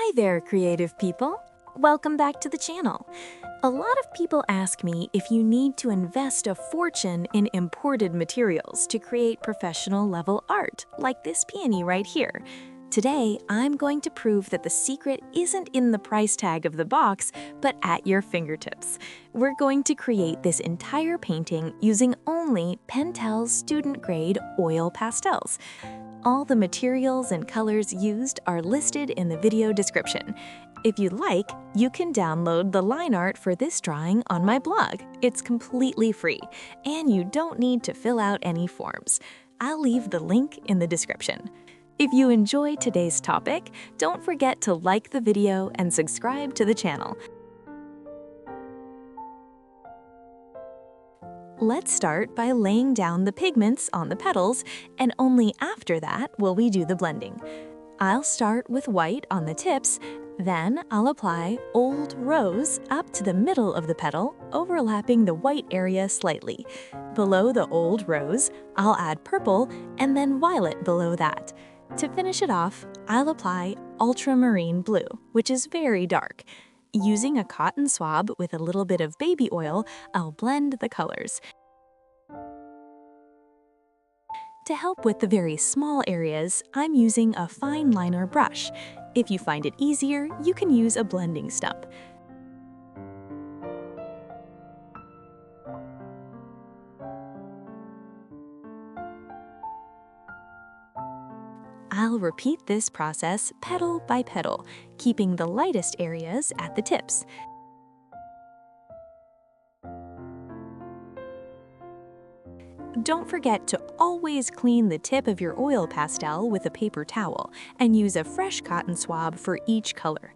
Hi there, creative people! Welcome back to the channel. A lot of people ask me if you need to invest a fortune in imported materials to create professional level art, like this peony right here. Today, I'm going to prove that the secret isn't in the price tag of the box, but at your fingertips. We're going to create this entire painting using only Pentel's student-grade oil pastels. All the materials and colors used are listed in the video description. If you'd like, you can download the line art for this drawing on my blog. It's completely free, and you don't need to fill out any forms. I'll leave the link in the description. If you enjoy today's topic, don't forget to like the video and subscribe to the channel. Let's start by laying down the pigments on the petals, and only after that will we do the blending. I'll start with white on the tips, then I'll apply Old Rose up to the middle of the petal, overlapping the white area slightly. Below the Old Rose, I'll add purple and then violet below that. To finish it off, I'll apply Ultramarine Blue, which is very dark. Using a cotton swab with a little bit of baby oil, I'll blend the colors. To help with the very small areas, I'm using a fine liner brush. If you find it easier, you can use a blending stump. I'll repeat this process petal by petal, keeping the lightest areas at the tips. Don't forget to always clean the tip of your oil pastel with a paper towel and use a fresh cotton swab for each color.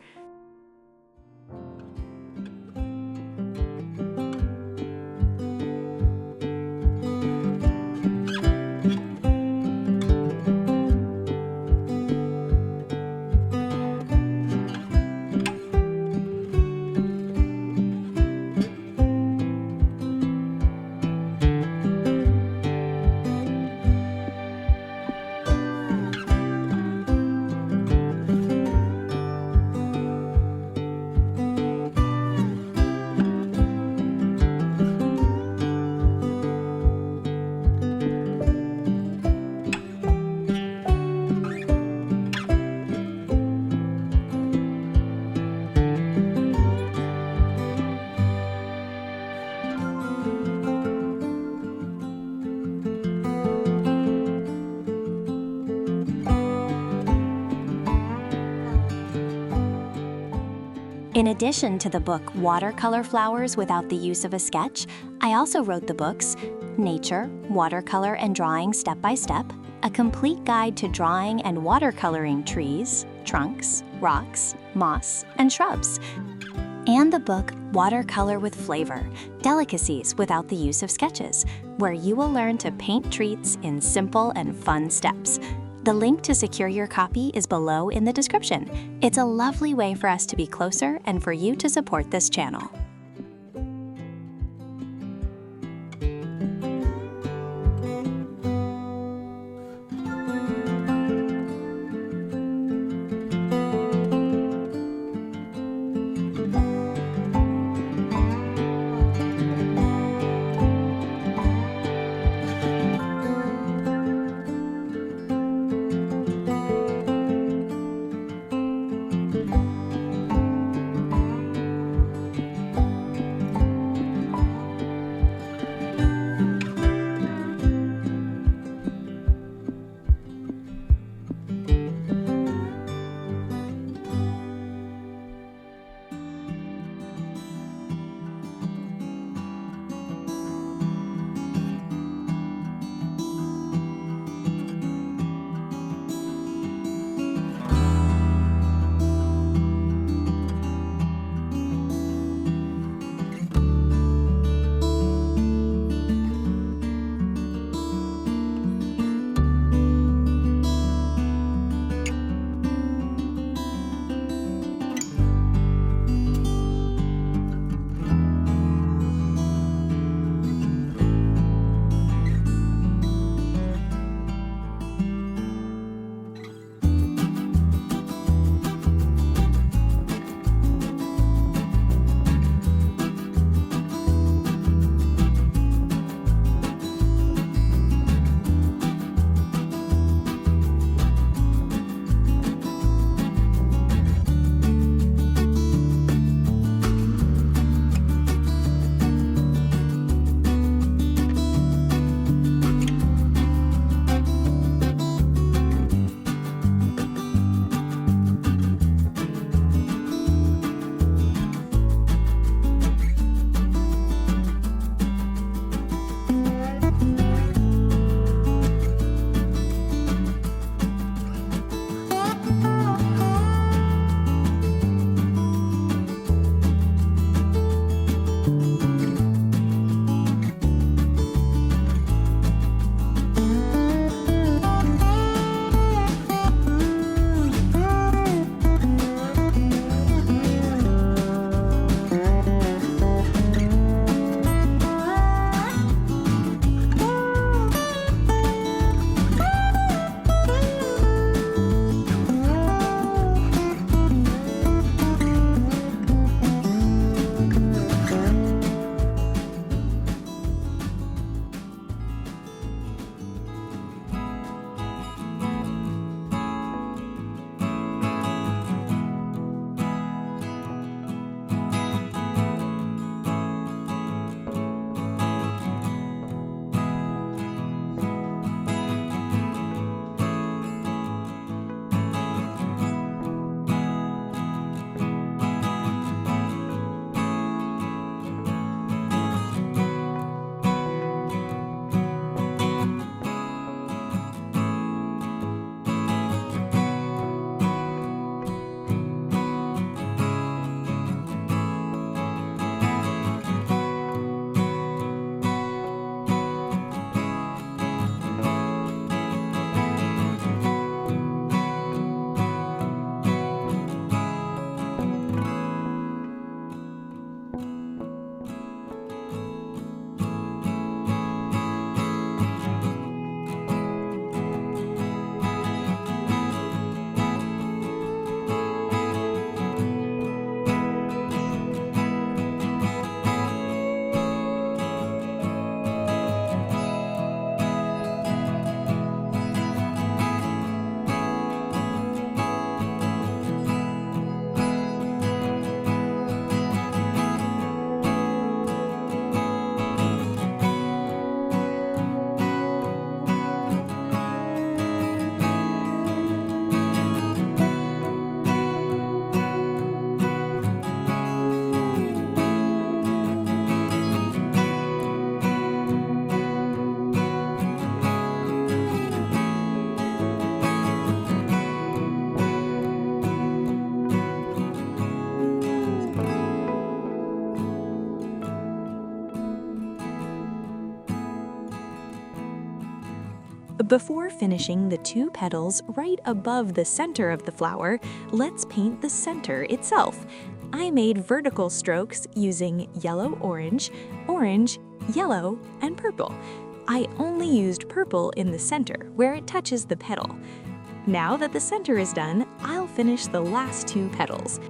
In addition to the book Watercolor Flowers Without the Use of a Sketch, I also wrote the books Nature, Watercolor and Drawing Step by Step, A Complete Guide to Drawing and Watercoloring Trees, Trunks, Rocks, Moss, and Shrubs, and the book Watercolor with Flavor, Delicacies Without the Use of Sketches, where you will learn to paint treats in simple and fun steps. The link to secure your copy is below in the description. It's a lovely way for us to be closer and for you to support this channel. Before finishing the 2 petals right above the center of the flower, let's paint the center itself. I made vertical strokes using yellow-orange, orange, yellow, and purple. I only used purple in the center where it touches the petal. Now that the center is done, I'll finish the last 2 petals.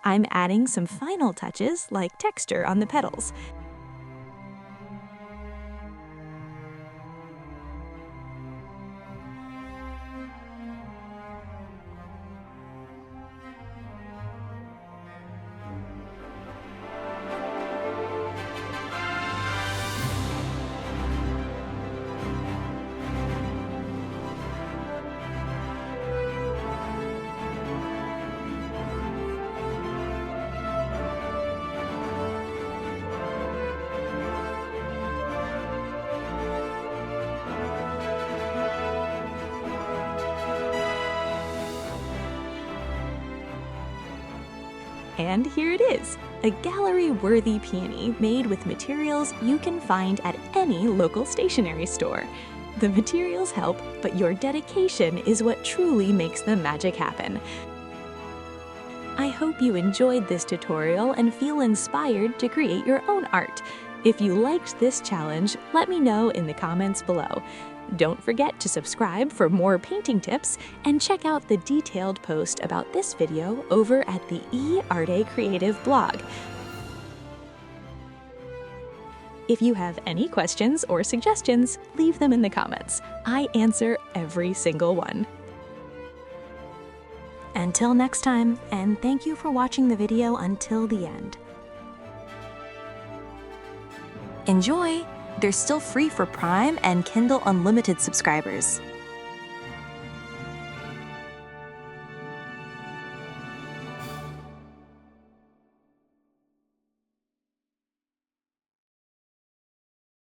I'm adding some final touches like texture on the petals. And here it is, a gallery-worthy peony made with materials you can find at any local stationery store. The materials help, but your dedication is what truly makes the magic happen. I hope you enjoyed this tutorial and feel inspired to create your own art. If you liked this challenge, let me know in the comments below. Don't forget to subscribe for more painting tips and check out the detailed post about this video over at the eArte Creative blog. If you have any questions or suggestions, leave them in the comments. I answer every single one. Until next time, and thank you for watching the video until the end. Enjoy! They're still free for Prime and Kindle Unlimited subscribers.